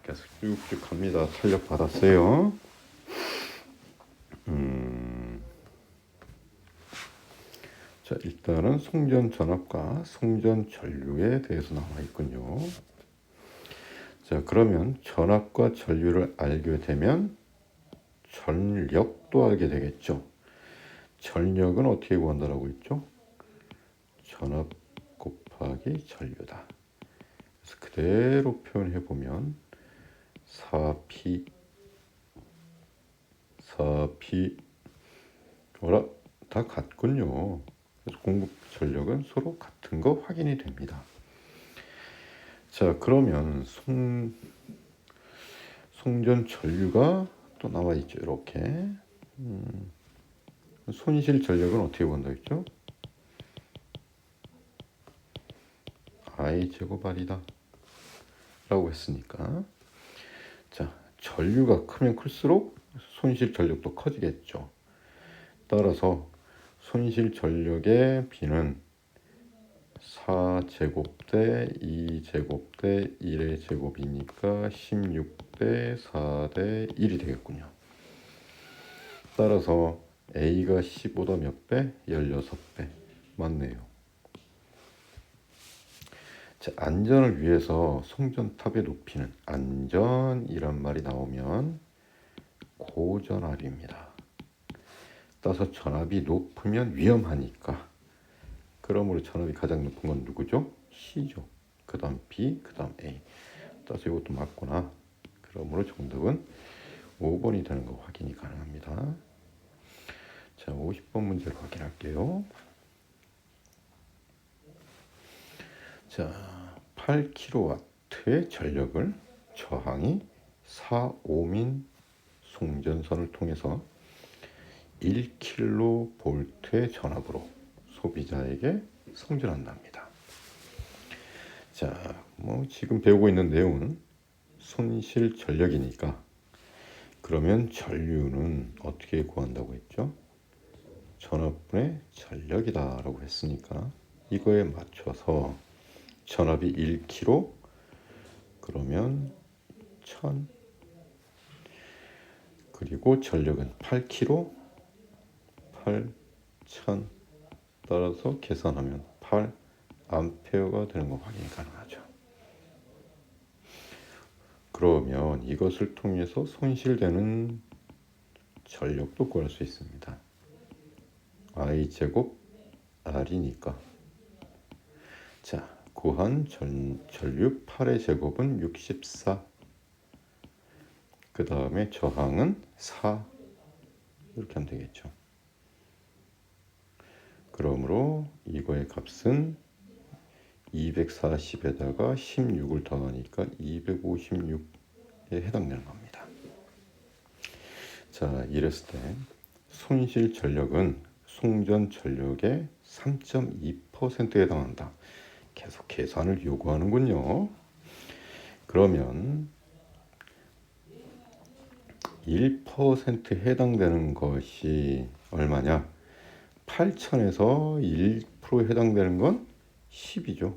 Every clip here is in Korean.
계속 쭉쭉 갑니다. 탄력 받았어요. 자, 일단은 송전 전압과 송전 전류에 대해서 나와 있군요. 자, 그러면 전압과 전류를 알게 되면 전력도 알게 되겠죠. 전력은 어떻게 구한다라고 했죠? 전압 곱하기 전류다. 그래서 그대로 표현해 보면 4P 어라 다 같군요. 그래서 공급 전력은 서로 같은 거 확인이 됩니다. 자, 그러면 송전 전류가 또 나와 있죠. 이렇게 손실 전력은 어떻게 본다 했죠? I 제곱 R이다 라고 했으니까, 자, 전류가 크면 클수록 손실 전력도 커지겠죠. 따라서 손실 전력의 B는 4제곱 대 2제곱 대 1의 제곱이니까 16 대 4 대 1이 되겠군요. 따라서 A가 15다 몇 배? 16배. 맞네요. 자, 안전을 위해서 송전탑의 높이는, 안전이란 말이 나오면 고전압입니다. 따라서 전압이 높으면 위험하니까, 그러므로 전압이 가장 높은 건 누구죠? C죠. 그 다음 B, 그 다음 A. 따라서 이것도 맞구나. 그러므로 정답은 5번이 되는 거 확인이 가능합니다. 자, 50번 문제를 확인할게요. 자, 8kW의 전력을 저항이 4옴인 송전선을 통해서 1kV의 전압으로 소비자에게 송전한답니다. 자, 지금 배우고 있는 내용은 손실 전력이니까, 그러면 전류는 어떻게 구한다고 했죠? 전압분의 전력이다 라고 했으니까 이거에 맞춰서 전압이 1kg, 그러면 1000, 그리고 전력은 8kg, 8000, 따라서 계산하면 8A가 되는 거 확인이 가능하죠. 그러면 이것을 통해서 손실되는 전력도 구할 수 있습니다. I 제곱 R이니까. 자, 구한 전류 8의 제곱은 64. 그 다음에 저항은 4. 이렇게 하면 되겠죠. 그러므로 이거의 값은 240에다가 16을 더하니까 256에 해당되는 겁니다. 자, 이랬을 때 손실 전력은 송전 전력의 3.2%에 해당한다. 계속 계산을 요구하는군요. 그러면 1%에 해당되는 것이 얼마냐? 8,000에서 1%에 해당되는 건 10이죠.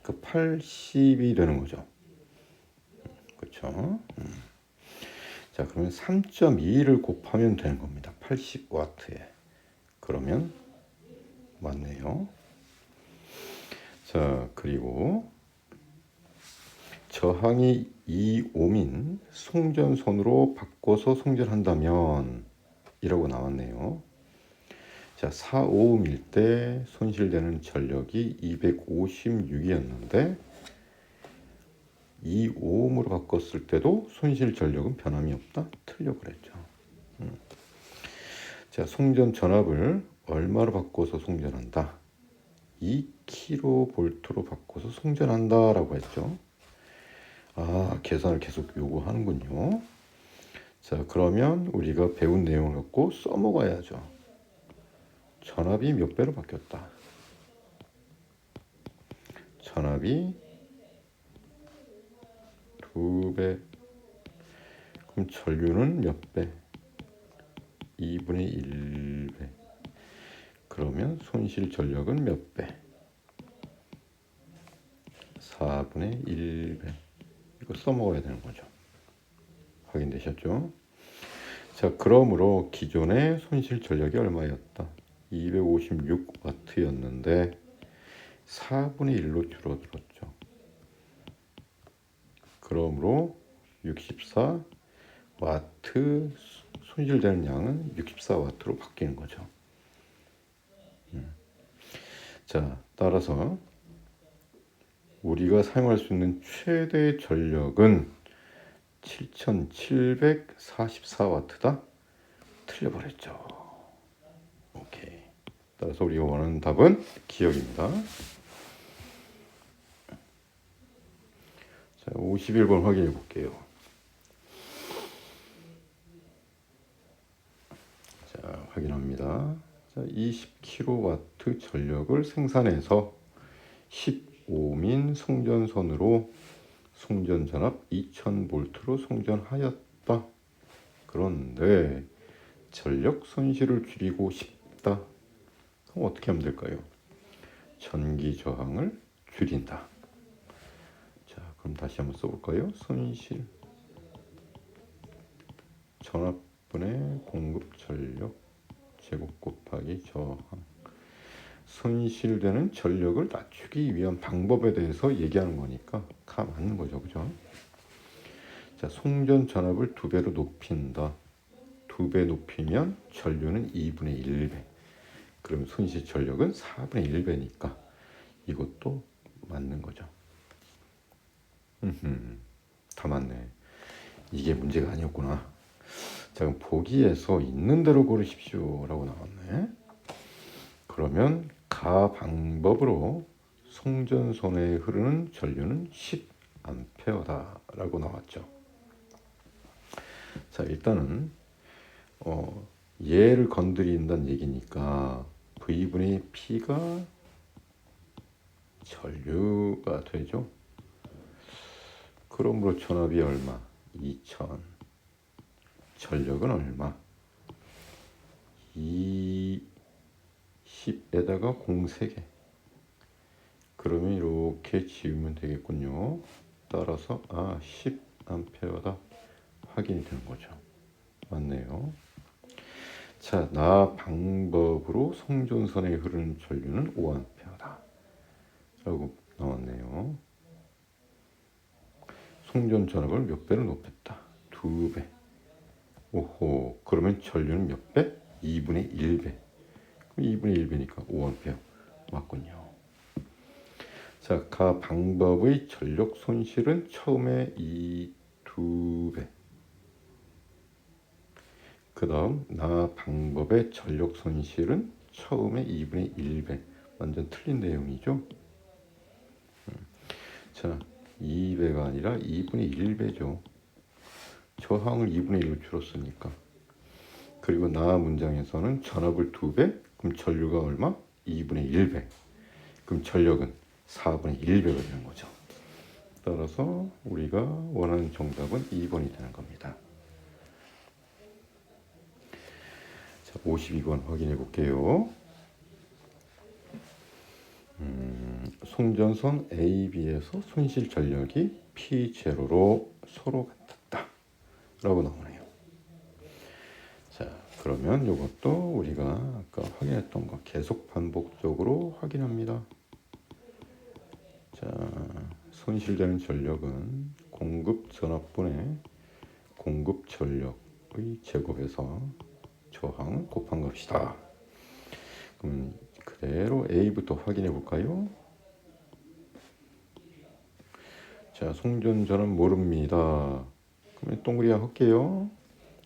그 80이 되는 거죠. 그렇죠? 자, 그러면 3.2를 곱하면 되는 겁니다. 80W에. 그러면 맞네요. 자, 그리고 저항이 2옴인 송전선으로 바꿔서 송전한다면 이라고 나왔네요. 자, 4옴일 때 손실되는 전력이 256이었는데 2옴으로 바꿨을 때도 손실 전력은 변함이 없다? 틀려 그랬죠. 자, 송전 전압을 얼마로 바꿔서 송전한다? 2kV로 바꿔서 송전한다 라고 했죠. 아, 계산을 계속 요구하는군요. 자, 그러면 우리가 배운 내용을 갖고 써먹어야죠. 전압이 몇 배로 바뀌었다? 전압이 2배. 그럼 전류는 몇 배? 2분의 1배. 그러면 손실 전력은 몇 배? 4분의 1배. 이거 써먹어야 되는 거죠. 확인되셨죠? 자, 그러므로 기존의 손실 전력이 얼마였다? 256W였는데 4분의 1로 줄어들었죠. 그러므로 64W, 손실되는 양은 64W로 바뀌는 거죠. 자, 따라서 우리가 사용할 수 있는 최대 전력은 7744W다. 틀려버렸죠. 오케이. 따라서 우리가 원하는 답은 기억입니다. 자, 51번 확인해 볼게요. 자, 확인합니다. 자, 20kW 전력을 생산해서 15민 송전선으로 송전 전압 2000V로 송전하였다. 그런데 전력 손실을 줄이고 싶다. 그럼 어떻게 하면 될까요? 전기 저항을 줄인다. 자, 그럼 다시 한번 써볼까요? 손실 전압분의 공급 전력 제곱 곱하기 저항. 손실되는 전력을 낮추기 위한 방법에 대해서 얘기하는 거니까 가 맞는 거죠, 그죠? 자, 송전 전압을 2배로 높인다. 2배 높이면 전류는 2분의 1배. 그럼 손실 전력은 4분의 1배니까 이것도 맞는 거죠. 다 맞네. 이게 문제가 아니었구나. 자, 그럼 보기에서 있는 대로 고르십시오 라고 나왔네. 그러면 가 방법으로 송전선에 흐르는 전류는 10A 라고 나왔죠. 자, 일단은 얘를 건드린다는 얘기니까 V분의 P가 전류가 되죠. 그러므로 전압이 얼마? 2000. 전력은 얼마? 20에다가 03개. 그러면 이렇게 지우면 되겠군요. 따라서 10A다 확인이 되는 거죠. 맞네요. 자, 나 방법으로 송전선에 흐르는 전류는 5A다 라고 나왔네요. 송전 전압을 몇 배로 높였다? 2배. 오호, 그러면 전류는 몇 배? 2분의 1배. 그럼 2분의 1배니까 5A 맞군요. 자, 가 방법의 전력 손실은 처음에 2배. 그 다음 나 방법의 전력 손실은 처음에 2분의 1배. 완전 틀린 내용이죠. 자, 2배가 아니라 2분의 1배죠. 저항을 2분의 1로 줄였으니까. 그리고 나 문장에서는 전압을 2배, 그럼 전류가 얼마? 2분의 1배. 그럼 전력은 4분의 1배가 되는 거죠. 따라서 우리가 원하는 정답은 2번이 되는 겁니다. 자, 52번 확인해 볼게요. 송전선 AB에서 손실 전력이 P0로 서로 같았다 라고 나오네요. 자, 그러면 이것도 우리가 아까 확인했던 거 계속 반복적으로 확인합니다. 자, 손실되는 전력은 공급 전압분의 공급 전력의 제곱에서 저항을 곱한 것이다. 그럼 그대로 A부터 확인해 볼까요? 자, 송전 전압 모릅니다. 그러면 동그리 할게요.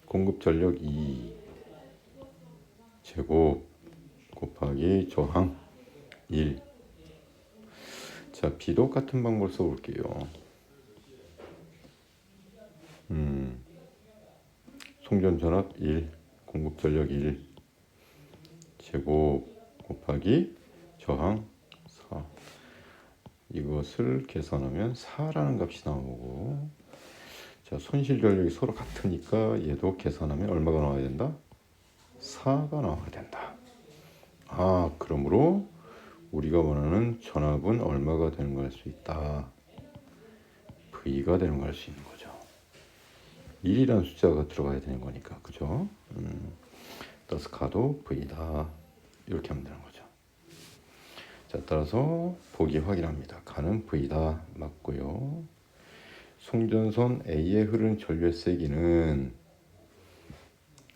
공급 전력 2 제곱 곱하기 저항 1. 자, B도 같은 방법을 써볼게요. 송전 전압 1 공급 전력 1 제곱 곱하기 저항 4. 이것을 계산하면 4라는 값이 나오고, 자, 손실 전력이 서로 같으니까 얘도 계산하면 얼마가 나와야 된다? 4가 나와야 된다. 그러므로 우리가 원하는 전압은 얼마가 되는 걸 알 수 있다. V가 되는 걸 알 수 있는 거죠. 1이라는 숫자가 들어가야 되는 거니까, 그죠? 따라서 가도 V다. 이렇게 하면 되는 거죠. 자, 따라서 보기 확인합니다. 가는 V다. 맞고요. 송전선 A에 흐르는 전류의 세기는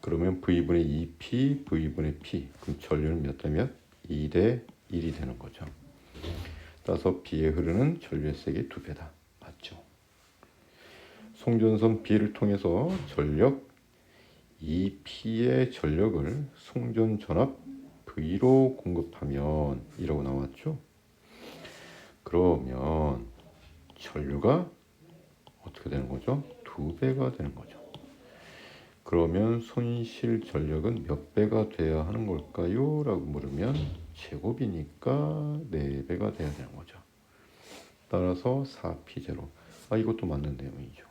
그러면 V분의 2P, V분의 P. 그럼 전류는 몇 대 몇? 2대 1이 되는 거죠. 따라서 B에 흐르는 전류의 세기 2배다. 맞죠? 송전선 B를 통해서 전력 2P의 전력을 송전 전압 V로 공급하면 이라고 나왔죠. 그러면 전류가 어떻게 되는 거죠? 2배가 되는 거죠. 그러면 손실 전력은 몇 배가 돼야 하는 걸까요? 라고 물으면 제곱이니까 4배가 돼야 되는 거죠. 따라서 4P0. 이것도 맞는 내용이죠.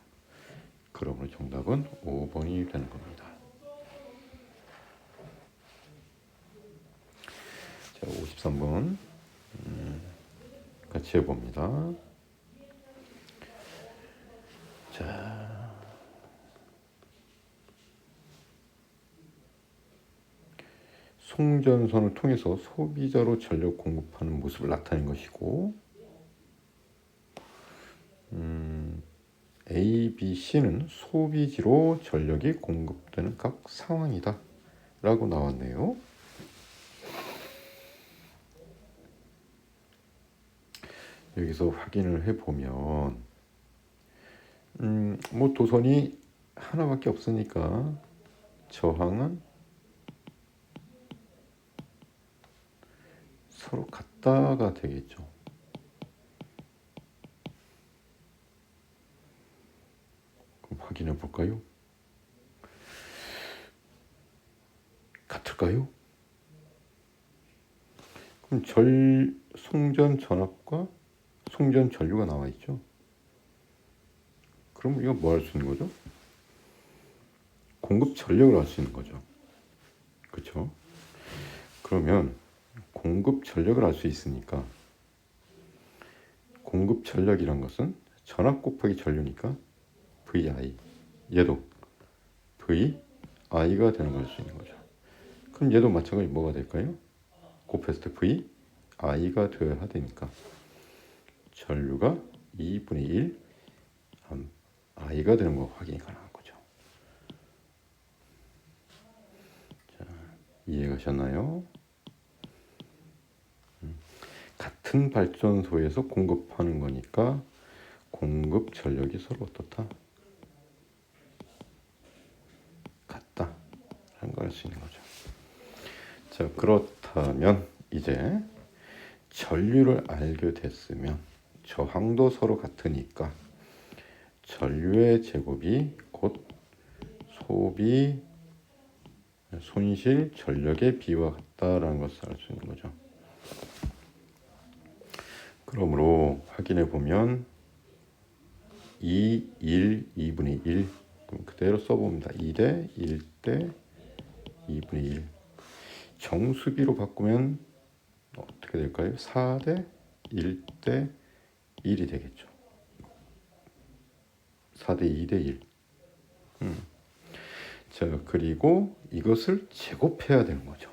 그러므로 정답은 5번이 되는 겁니다. 자, 53번 같이 해봅니다. 자, 송전선을 통해서 소비자로 전력 공급하는 모습을 나타낸 것이고 A, B, C는 소비지로 전력이 공급되는 각 상황이다 라고 나왔네요. 여기서 확인을 해보면 뭐 도선이 하나밖에 없으니까 저항은 서로 같다가 되겠죠. 그럼 확인해 볼까요? 같을까요? 그럼 송전 전압과 송전 전류가 나와 있죠. 그럼 이거 뭐 할 수 있는 거죠? 공급 전력을 알 수 있는 거죠. 그렇죠? 그러면 공급 전력을 알 수 있으니까 공급 전력이란 것은 전압 곱하기 전류니까 VI, 얘도 VI가 되는 걸 알 수 있는 거죠. 그럼 얘도 마찬가지로 뭐가 될까요? 곱했을 때 VI가 되어야 되니까 전류가 2분의 1 I가 되는 거 확인이 가능한 거죠. 자, 이해가셨나요? 같은 발전소에서 공급하는 거니까 공급 전력이 서로 어떻다? 같다 라는 걸 알 수 있는 거죠. 자, 그렇다면 이제 전류를 알게 됐으면 저항도 서로 같으니까 전류의 제곱이 곧 소비 손실 전력의 비와 같다라는 것을 알 수 있는 거죠. 그러므로 확인해 보면 2, 1, 2분의 1 그럼 그대로 써봅니다. 2대 1대 2분의 1 정수비로 바꾸면 어떻게 될까요? 4대 1대 1이 되겠죠. 4대 2대 1 자, 그리고 이것을 제곱해야 되는 거죠.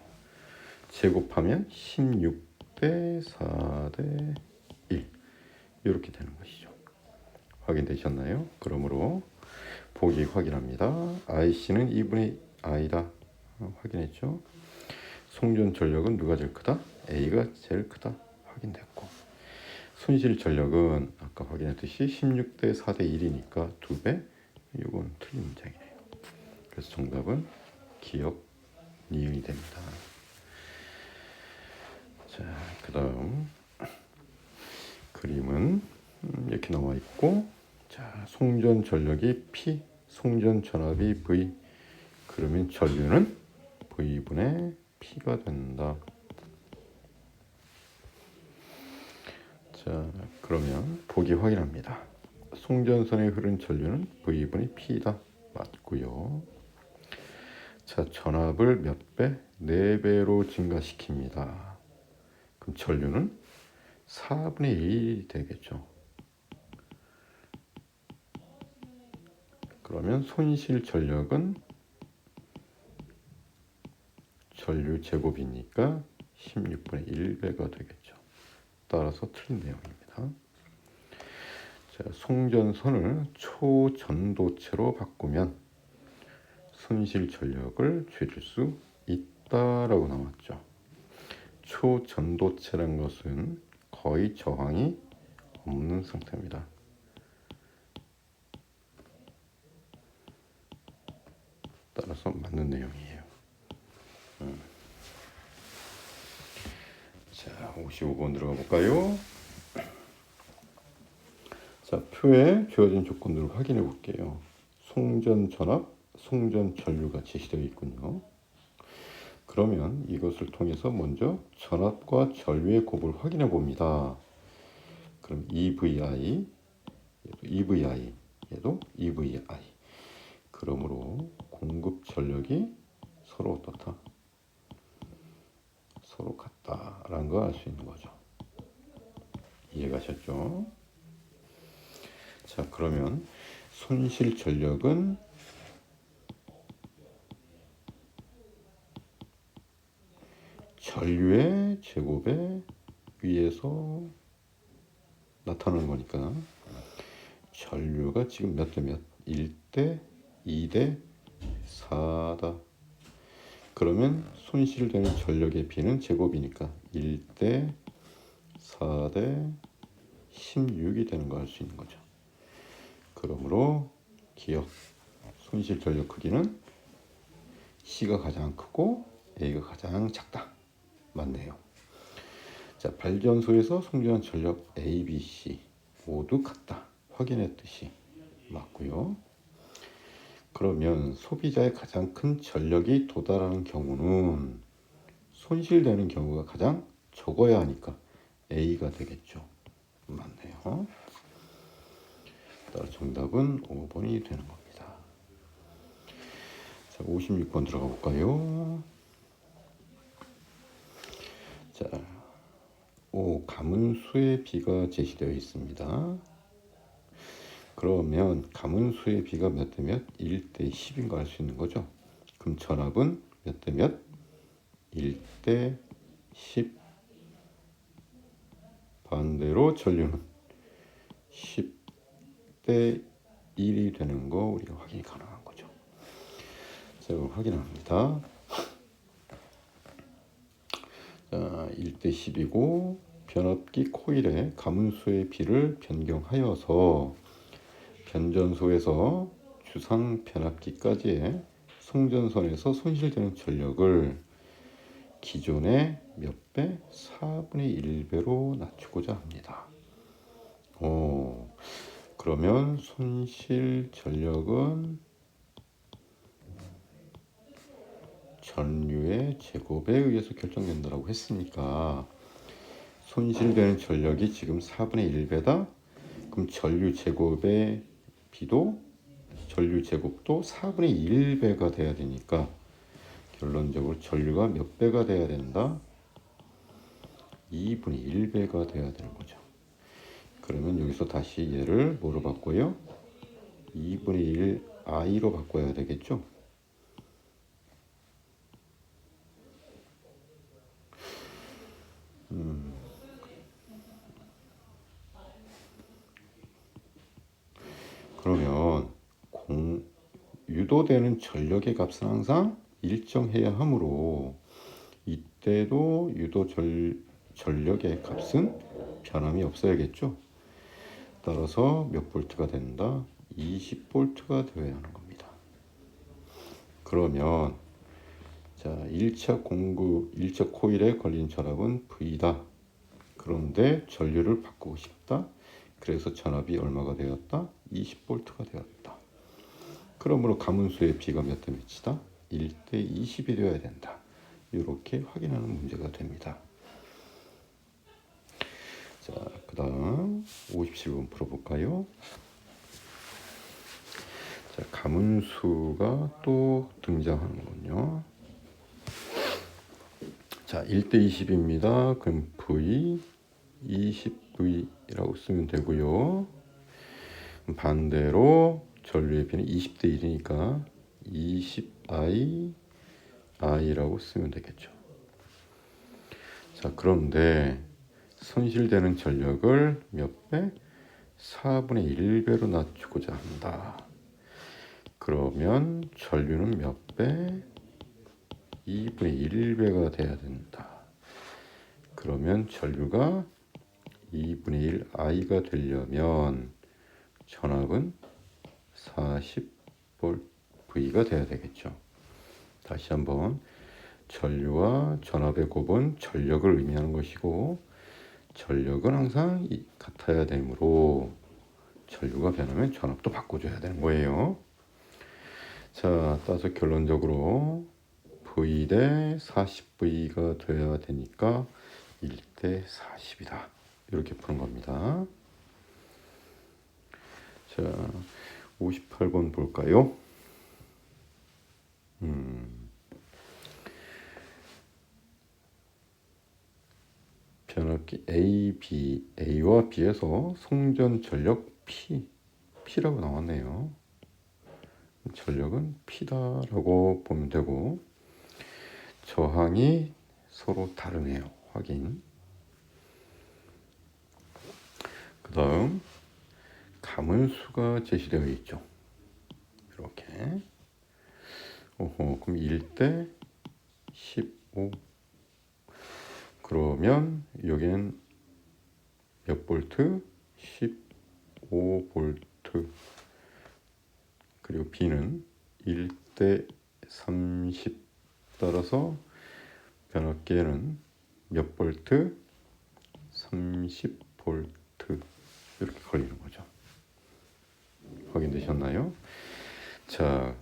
제곱하면 16대 4대 1 이렇게 되는 것이죠. 확인되셨나요? 그러므로 보기 확인합니다. IC는 2분의 I다. 확인했죠? 송전 전력은 누가 제일 크다? A가 제일 크다. 확인됐고 손실 전력은 아까 확인했듯이 16대 4대 1이니까 2배. 이건 틀린 문장이네요. 그래서 정답은 기억 니은이 됩니다. 자, 그 다음 그림은 이렇게 나와 있고 자, 송전 전력이 P, 송전 전압이 V 그러면 전류는 V분의 P가 된다. 자, 그러면 보기 확인합니다. 송전선에 흐른 전류는 V분의 P다. 맞고요. 자, 전압을 몇 배? 4배로 증가시킵니다. 그럼 전류는 4분의 1이 되겠죠. 그러면 손실 전력은 전류 제곱이니까 16분의 1배가 되겠죠. 따라서 틀린 내용입니다. 자, 송전선을 초전도체로 바꾸면 손실 전력을 줄일 수 있다라고 나왔죠. 초전도체란 것은 거의 저항이 없는 상태입니다. 따라서 맞는 내용이에요. 자, 55번 들어가 볼까요? 자, 표에 주어진 조건들을 확인해 볼게요. 송전 전압, 송전 전류가 제시되어 있군요. 그러면 이것을 통해서 먼저 전압과 전류의 곱을 확인해 봅니다. 그럼 EVI, 얘도 EVI. 그러므로 공급 전력이 서로 어떻다? 서로 같다라는 걸 알 수 있는 거죠. 이해가셨죠? 자, 그러면 손실 전력은 전류의 제곱에 의해서 나타나는 거니까 전류가 지금 몇 대 몇? 1대 2대 4다. 그러면 손실되는 전력의 비는 제곱이니까 1대 4대 16이 되는 거 알 수 있는 거죠. 그러므로 기억 손실 전력 크기는 C가 가장 크고 A가 가장 작다. 맞네요. 자, 발전소에서 송전한 전력 A, B, C 모두 같다. 확인했듯이 맞고요. 그러면 소비자의 가장 큰 전력이 도달하는 경우는 손실되는 경우가 가장 적어야 하니까 A가 되겠죠. 맞네요. 따라 정답은 5번이 되는 겁니다. 자, 56번 들어가 볼까요? 자, 가문수의 비가 제시되어 있습니다. 그러면 가문수의 비가 몇 대 몇? 1대 10인 거 알 수 있는 거죠. 그럼 전압은 몇 대 몇? 1대 10. 반대로 전류는 10대 1이 되는 거 우리가 확인이 가능한 거죠. 자, 그럼 확인합니다. 자, 1대 10이고 변압기 코일에 가문수의 비를 변경하여서 변전소에서 주상 변압기까지의 송전선에서 손실되는 전력을 기존의 몇 배? 4분의 1배로 낮추고자 합니다. 그러면 손실 전력은 전류의 제곱에 의해서 결정된다고 했으니까 손실되는 전력이 지금 4분의 1배다. 그럼 전류 제곱의 비도 전류 제곱도 4분의 1배가 돼야 되니까 결론적으로 전류가 몇 배가 돼야 된다? 2분의 1배가 돼야 되는 거죠. 그러면 여기서 다시 얘를 뭐로 바꿔요? 2분의 1 I로 바꿔야 되겠죠? 그러면 유도되는 전력의 값은 항상 일정해야 하므로 이때도 전력의 값은 변함이 없어야겠죠. 따라서 몇 볼트가 된다? 20볼트가 되어야 하는 겁니다. 그러면 자, 1차 코일에 걸린 전압은 V다. 그런데 전류를 바꾸고 싶다. 그래서 전압이 얼마가 되었다? 20볼트가 되었다. 그러므로 가문수의 B가 몇 대 몇이다? 1대 20이 되어야 된다. 이렇게 확인하는 문제가 됩니다. 자, 그 다음 57번 풀어볼까요? 자, 가문수가 또 등장하는군요. 자, 1대 20입니다. 그럼 V 20V라고 쓰면 되고요. 반대로 전류의 B는 20대 1이니까 20I I라고 쓰면 되겠죠. 자, 그런데 손실되는 전력을 몇 배? 4분의 1배로 낮추고자 한다. 그러면 전류는 몇 배? 2분의 1배가 돼야 된다. 그러면 전류가 2분의 1 I가 되려면 전압은 40V가 돼야 되겠죠. 다시 한번 전류와 전압의 곱은 전력을 의미하는 것이고 전력은 항상 같아야 되므로 전류가 변하면 전압도 바꿔줘야 되는 거예요. 자, 따라서 결론적으로 V 대 40V가 돼야 되니까 1대 40이다. 이렇게 푸는 겁니다. 자, 58번 볼까요? 변압기 A와 B에서 송전 전력 P라고 나왔네요. 전력은 P다라고 보면 되고 저항이 서로 다르네요. 확인. 그 다음 가문수가 제시되어 있죠. 이렇게. 그럼 1대 15. 그러면 여기는 몇 볼트? 15볼트. 그리고 B는 1대 30. 따라서 변압기에는 몇 볼트? 30볼트. 이렇게 걸리는 거죠. 확인되셨나요? 자,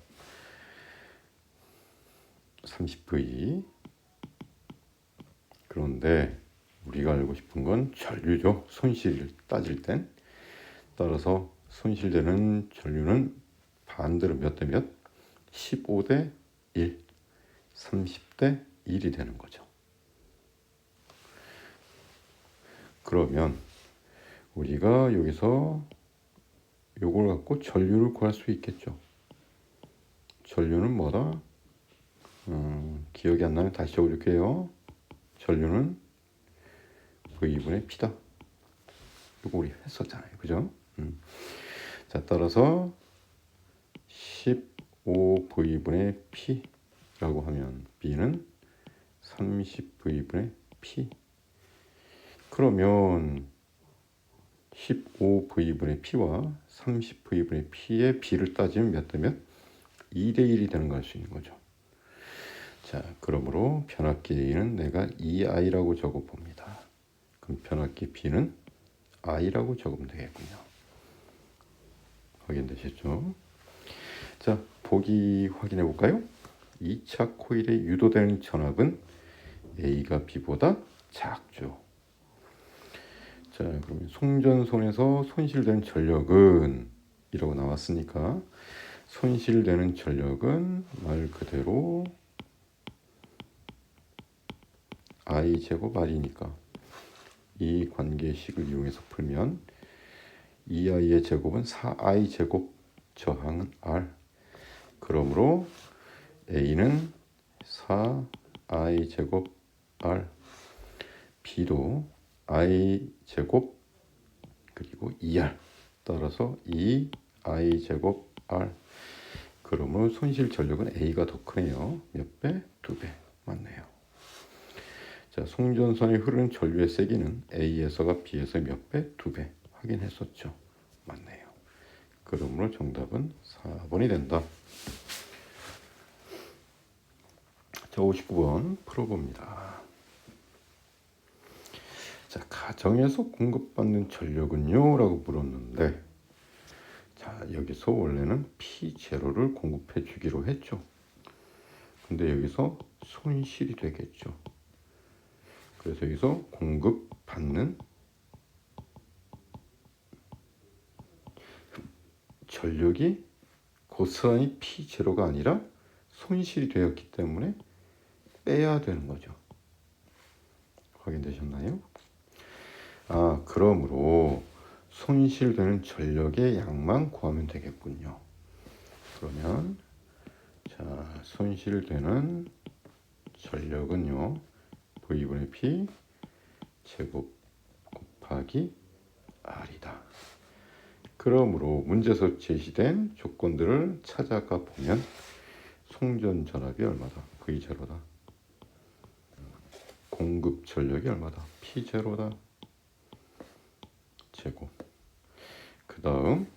30V. 그런데 우리가 알고 싶은 건 전류죠. 손실을 따질 땐. 따라서 손실되는 전류는 반대로 몇 대 몇? 15대 1, 30대 1이 되는 거죠. 그러면 우리가 여기서 요걸 갖고 전류를 구할 수 있겠죠. 전류는 뭐다? 기억이 안 나면 다시 적어줄게요. 전류는 V분의 P다. 이거 우리 했었잖아요. 그죠? 자, 따라서 15V분의 P라고 하면 B는 30V분의 P. 그러면 15V분의 P와 30V분의 P의 B를 따지면 몇 대 몇? 2대 1이 되는 걸 알 수 있는 거죠. 자, 그러므로 변압기 A는 내가 2I라고 적어봅니다. 그럼 변압기 B는 I라고 적으면 되겠군요. 확인되셨죠? 자, 보기 확인해 볼까요? 2차 코일에 유도되는 전압은 A가 B보다 작죠. 자, 그러면 송전선에서 손실된 전력은 이라고 나왔으니까 손실되는 전력은 말 그대로 I 제곱 R이니까 이 관계식을 이용해서 풀면 2I의 제곱은 4I 제곱, 저항은 R. 그러므로 A는 4I 제곱 R, B도 I 제곱 그리고 2R. 따라서 2I 제곱 R. 그러므로 손실 전력은 A가 더 크네요. 몇 배? 2배. 맞네요. 자, 송전선에 흐르는 전류의 세기는 A에서가 B에서 몇 배? 2배. 확인했었죠. 맞네요. 그러므로 정답은 4번이 된다. 자, 59번 풀어봅니다. 자, 가정에서 공급받는 전력은요? 라고 물었는데 자, 여기서 원래는 P0를 공급해 주기로 했죠. 근데 여기서 손실이 되겠죠. 그래서 여기서 공급받는 전력이 고스란히 P0가 아니라 손실이 되었기 때문에 빼야 되는 거죠. 확인되셨나요? 그러므로 손실되는 전력의 양만 구하면 되겠군요. 그러면 자 손실되는 전력은요 V분의 P 제곱 곱하기 R이다. 그러므로 문제에서 제시된 조건들을 찾아가 보면 송전 전압이 얼마다? V0다. 공급 전력이 얼마다? P0다. 제곱. 그 다음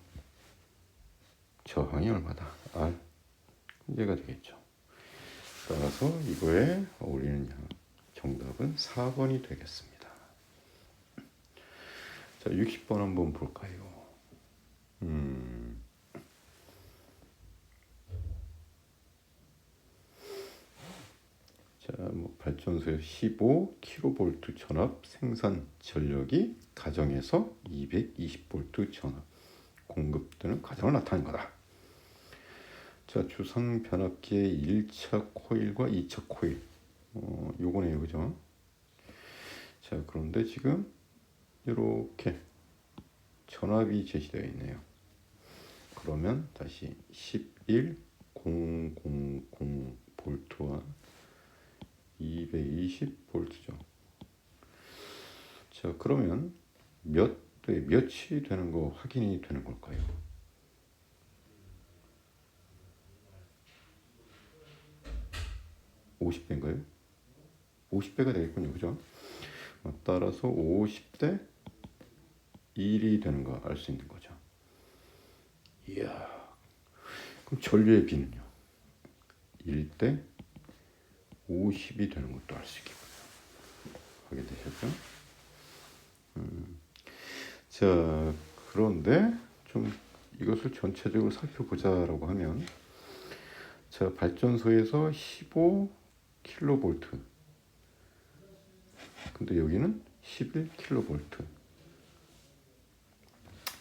저항이 얼마다? R. 문제가 되겠죠. 따라서 이거에 어울리는 정답은 4번이 되겠습니다. 자, 60번 한번 볼까요? 자, 뭐 발전소에서 15kV 전압 생산 전력이 가정에서 220V 전압 공급되는 과정을 나타낸 거다. 자, 주상 변압기의 1차 코일과 2차 코일. 요거네요, 그죠? 자, 그런데 지금 이렇게 전압이 제시되어 있네요. 그러면 다시 11,000 볼트와 220 볼트죠. 자, 그러면 몇이 되는 거 확인이 되는 걸까요? 50배인가요? 50배가 되겠군요, 그죠? 따라서 50대 1이 되는 거 알 수 있는 거죠. 이야, 그럼 전류의 비는요? 1대 50이 되는 것도 알 수 있겠군요. 확인되셨죠? 자, 그런데 좀 이것을 전체적으로 살펴보자라고 하면, 자, 발전소에서 15kV. 근데 여기는 11kV.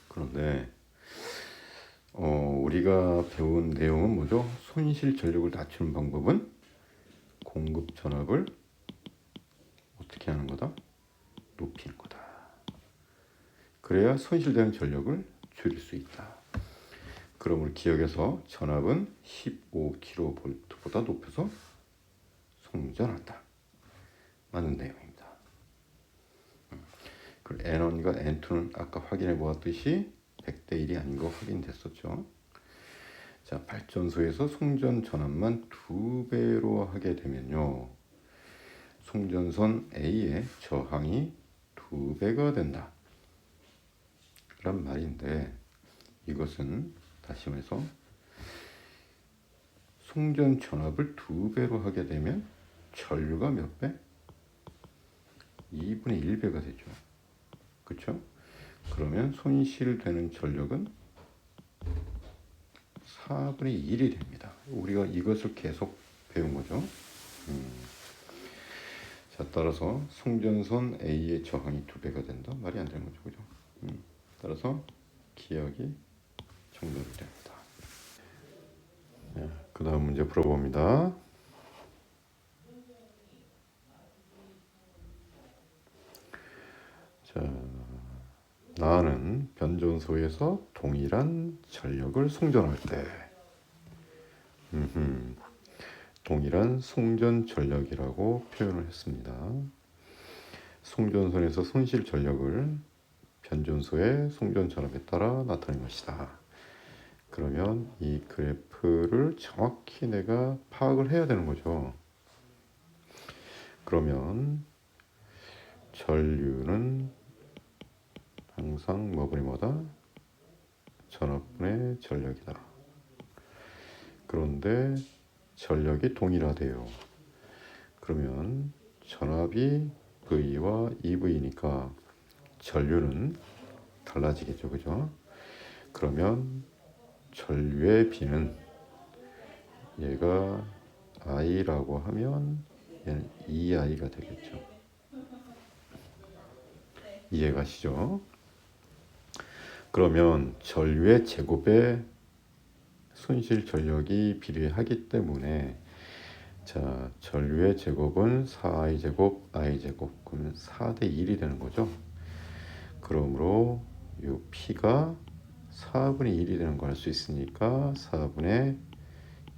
그런데 우리가 배운 내용은 뭐죠? 손실 전력을 낮추는 방법은 공급 전압을 어떻게 하는 거다? 높이는 거다. 그래야 손실되는 전력을 줄일 수 있다. 그러므로 기억해서 전압은 15kV보다 높여서 송전한다. 맞는 내용입니다. 그리고 N1과 N2는 아까 확인해 보았듯이 100대 1이 아닌 거 확인됐었죠. 자, 발전소에서 송전 전압만 2배로 하게 되면요. 송전선 A의 저항이 2배가 된다. 란 말인데, 이것은 다시 말해서 송전 전압을 2배로 하게 되면 전류가 몇 배? 2분의 1배가 되죠. 그렇죠? 그러면 손실되는 전력은 4분의 1이 됩니다. 우리가 이것을 계속 배운 거죠. 자, 따라서 송전선 A의 저항이 2배가 된다. 말이 안 되는 거죠. 그죠? 따라서 기억이 정답이 됩니다. 네, 그 다음 문제 풀어봅니다. 자, 나는 변전소에서 동일한 전력을 송전할 때 동일한 송전 전력이라고 표현을 했습니다. 송전선에서 손실 전력을 변전소의 송전 전압에 따라 나타낸 것이다. 그러면 이 그래프를 정확히 내가 파악을 해야 되는 거죠. 그러면 전류는 항상 뭐분이 뭐다? 전압분의 전력이다. 그런데 전력이 동일하대요. 그러면 전압이 V와 EV니까 전류는 달라지겠죠, 그죠? 그러면 전류의 B는 얘가 I라고 하면 얘는 2I가 되겠죠. 이해가시죠? 그러면 전류의 제곱에 손실 전력이 비례하기 때문에 자, 전류의 제곱은 4i 제곱 i 제곱 그러면 4대 1이 되는 거죠. 그러므로 이 P가 4분의 1이 되는 걸 알 수 있으니까 4분의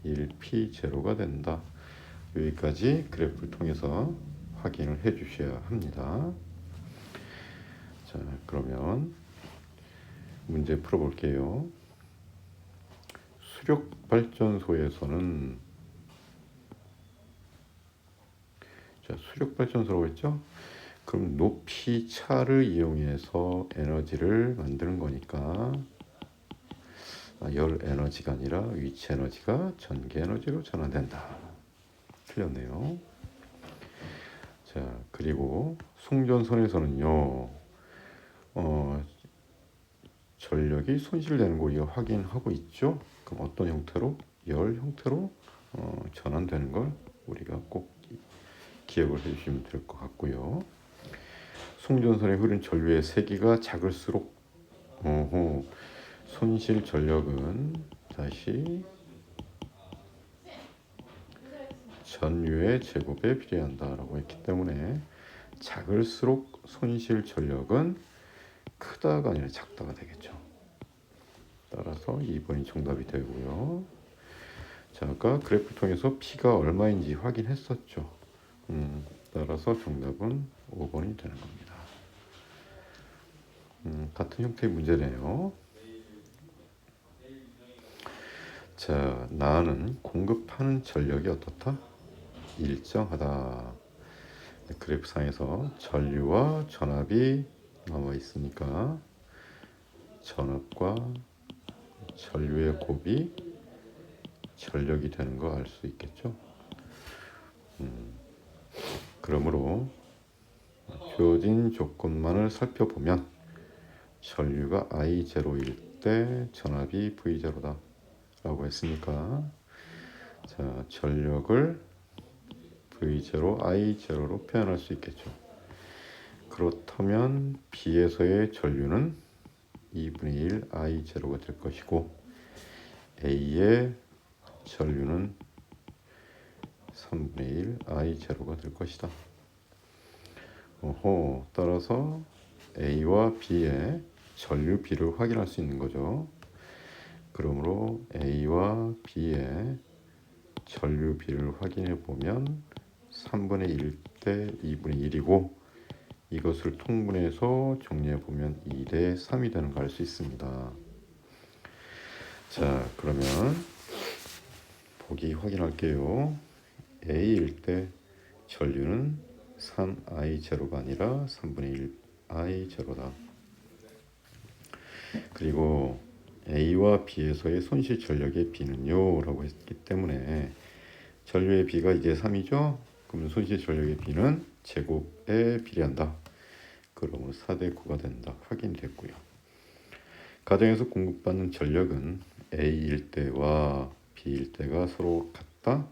1P0가 된다. 여기까지 그래프를 통해서 확인을 해 주셔야 합니다. 자, 그러면 문제 풀어볼게요. 수력발전소에서는 수력발전소라고 했죠? 그럼 높이 차를 이용해서 에너지를 만드는 거니까 열 에너지가 아니라 위치 에너지가 전기 에너지로 전환된다. 틀렸네요. 자, 그리고 송전선에서는요, 전력이 손실되는 거 우리가 확인하고 있죠. 그럼 어떤 형태로? 열 형태로 전환되는 걸 우리가 꼭 기억을 해주시면 될 것 같고요. 송전선에 흐른 전류의 세기가 작을수록 손실 전력은 다시 전류의 제곱에 비례한다라고 했기 때문에 작을수록 손실 전력은 크다가 아니라 작다가 되겠죠. 따라서 2번이 정답이 되고요. 자, 아까 그래프 통해서 P가 얼마인지 확인했었죠. 따라서 정답은 5번이 되는 겁니다. 같은 형태의 문제네요. 자, 나는 공급하는 전력이 어떻다? 일정하다. 그래프상에서 전류와 전압이 나와 있으니까 전압과 전류의 곱이 전력이 되는 거 알 수 있겠죠. 그러므로 주어진 조건만을 살펴보면 전류가 I0일 때 전압이 V0다 라고 했으니까 자, 전력을 V0, I0로 표현할 수 있겠죠. 그렇다면 B에서의 전류는 2분의 1 I0가 될 것이고 A의 전류는 3분의 1 I0가 될 것이다. 따라서 A와 B의 전류 B를 확인할 수 있는 거죠. 그러므로 A와 B의 전류 B를 확인해 보면 3분의 1 대 2분의 1이고 이것을 통분해서 정리해 보면 2 대 3이 되는 걸 알 수 있습니다. 자, 그러면 보기 확인할게요. A일 때 전류는 3I0가 아니라 3분의 1I0다. 그리고 A와 B에서의 손실 전력의 B는요 라고 했기 때문에 전류의 B가 이제 3이죠. 그러면 손실 전력의 B는 제곱에 비례한다. 그러므로 4대 9가 된다. 확인됐고요. 가정에서 공급받는 전력은 A일 때와 B일 때가 서로 같다.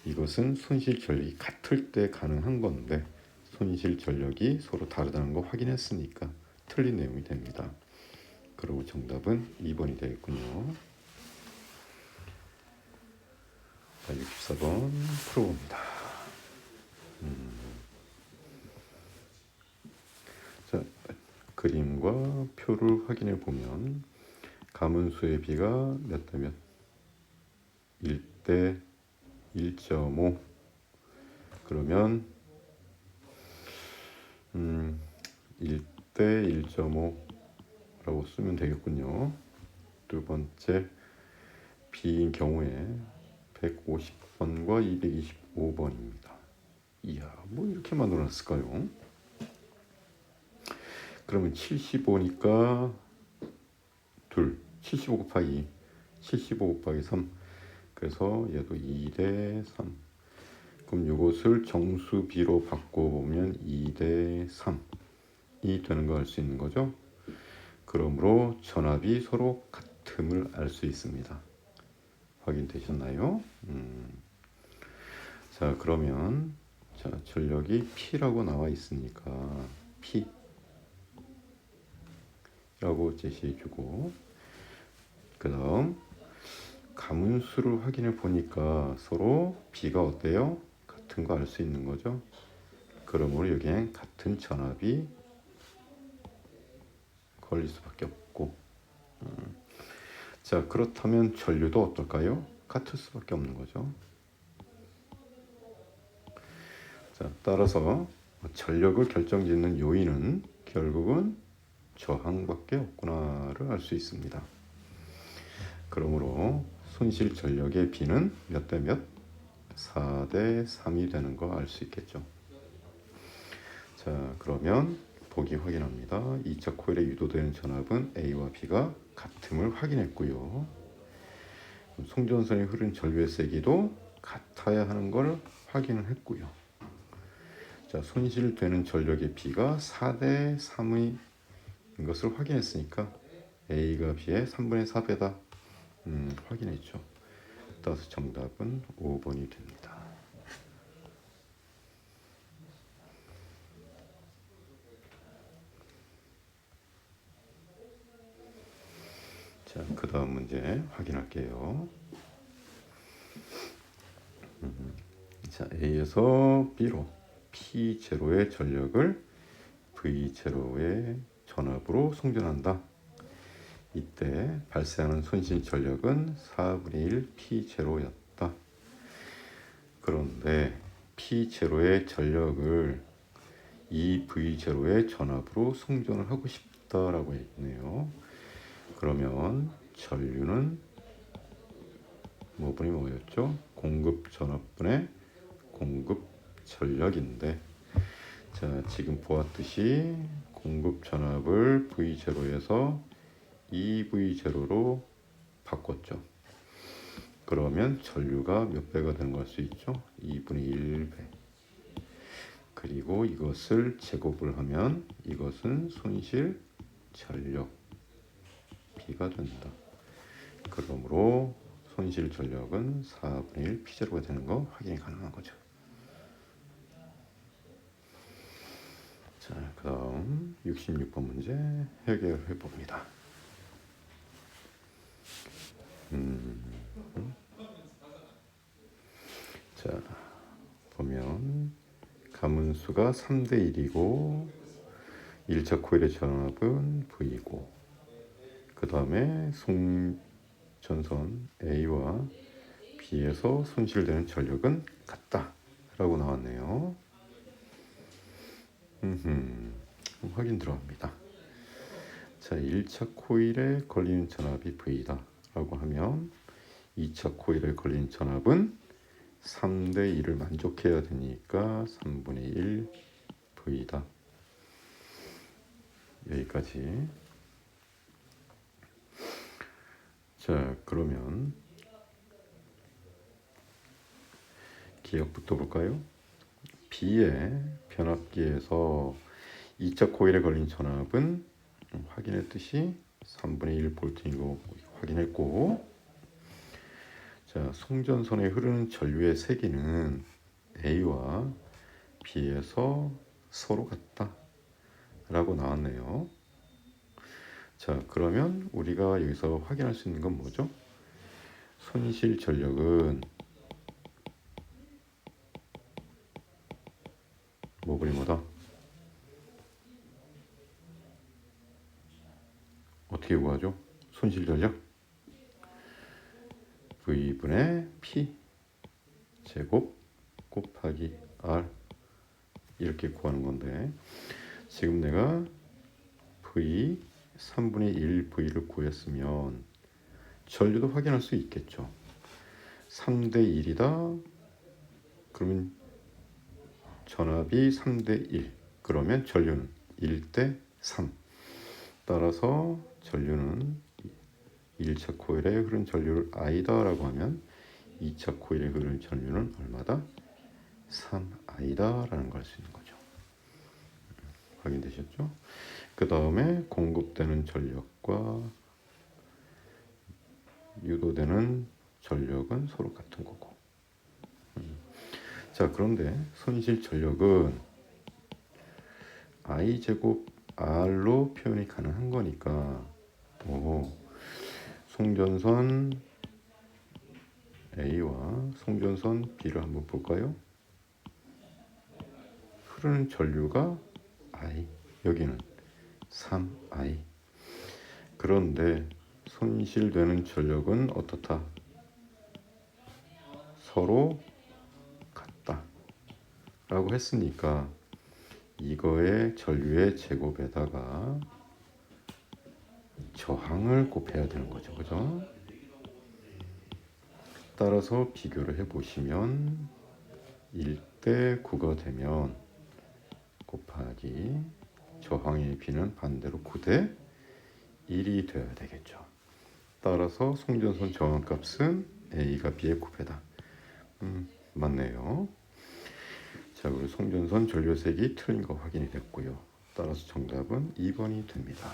이것은 손실 전력이 같을 때 가능한 건데 손실 전력이 서로 다르다는 거 확인했으니까 틀린 내용이 됩니다. 그리고 정답은 2번이 되겠군요. 자, 64번 풀어봅니다. 자, 그림과 표를 확인해 보면 가문수의 B가 몇 대 몇? 1대 1.5. 그러면 1대 1.5라고 쓰면 되겠군요. 두 번째 B인 경우에 150번과 225번입니다. 이야, 뭐 이렇게 만들어놨을까요? 그러면 75니까 75 곱하기 75 곱하기 3. 그래서 얘도 2대 3. 그럼 이것을 정수 B로 바꿔보면 2대 3이 되는 거 알 수 있는 거죠. 그러므로 전압이 서로 같음을 알 수 있습니다. 확인되셨나요? 자, 그러면 자, 전력이 P라고 나와 있으니까 P라고 제시해주고 그 다음 가문수를 확인해 보니까 서로 B가 어때요? 같은 거 알 수 있는 거죠. 그러므로 여기엔 같은 전압이 걸릴 수밖에 없고 자, 그렇다면 전류도 어떨까요? 같을 수밖에 없는 거죠. 자, 따라서 전력을 결정짓는 요인은 결국은 저항밖에 없구나를 알 수 있습니다. 그러므로 손실 전력의 B는 몇 대 몇? 4대 3이 되는 거 알 수 있겠죠. 자, 그러면 보기 확인합니다. 2차 코일에 유도되는 전압은 A와 B가 같음을 확인했고요. 송전선에 흐른 전류의 세기도 같아야 하는 걸 확인을 했고요. 자, 손실되는 전력의 B가 4대 3의 것을 확인했으니까 A가 B의 3분의 4배다 확인했죠. 따라서 정답은 5번이 됩니다. 자, 그 다음 문제 확인할게요. 자, A에서 B로 P0의 전력을 V0의 전압으로 송전한다. 이때 발생하는 손실 전력은 4분의 1 P0였다. 그런데 P0의 전력을 이 V0의 전압으로 송전을 하고 싶다라고 했네요. 그러면 전류는 뭐분이 뭐였죠? 공급 전압분의 공급 전력인데, 자, 지금 보았듯이 공급 전압을 V0에서 2V0로 바꿨죠. 그러면 전류가 몇 배가 되는 걸 알 수 있죠? 2분의 1배. 그리고 이것을 제곱을 하면 이것은 손실 전력 B가 된다. 그러므로 손실 전력은 4분의 1 P0가 되는 거 확인이 가능한 거죠. 자, 그 다음 66번 문제 해결해 봅니다. 자, 보면 가문수가 3대 1이고 1차 코일의 전압은 V고, 그 다음에 송전선 A와 B에서 손실되는 전력은 같다 라고 나왔네요. 확인 들어갑니다. 자, 1차 코일에 걸리는 전압이 V다 라고 하면 2차 코일에 걸리는 전압은 3대 1을 만족해야 되니까 3분의 1 V다. 여기까지. 자, 그러면 기억부터 볼까요? B의 변압기에서 2차 코일에 걸린 전압은 확인했듯이 3분의 1 볼트인 거 확인했고, 자, 송전선에 흐르는 전류의 세기는 A와 B에서 서로 같다 라고 나왔네요. 자, 그러면 우리가 여기서 확인할 수 있는 건 뭐죠? 손실 전력은 뭐분이 뭐다? 어떻게 구하죠? 손실 전력 V분의 P 제곱 곱하기 R 이렇게 구하는 건데, 지금 내가 V 3분의 1 V를 구했으면 전류도 확인할 수 있겠죠. 3대 1이다. 그러면 전압이 3대 1. 그러면 전류는 1대 3. 따라서 전류는 1차 코일에 흐른 전류를 I다 라고 하면 2차 코일에 흐른 전류는 얼마다? 3I다 라는 걸 알 수 있는 거죠. 확인되셨죠? 그 다음에 공급되는 전력과 유도되는 전력은 서로 같은 거고. 자, 그런데 손실 전력은 I 제곱 R로 표현이 가능한 거니까, 송전선 A와 송전선 B를 한번 볼까요? 흐르는 전류가 I, 여기는 3I. 그런데 손실되는 전력은 어떻다? 서로 같다 라고 했으니까 이거의 전류의 제곱에다가 저항을 곱해야 되는 거죠. 그죠? 따라서 비교를 해보시면 1대 9가 되면 곱하기 저항의 B는 반대로 9대 1이 되어야 되겠죠. 따라서 송전선 저항값은 A가 B의 9배다. 맞네요. 자, 그리고 송전선 전류색이 틀린 거 확인이 됐고요. 따라서 정답은 2번이 됩니다.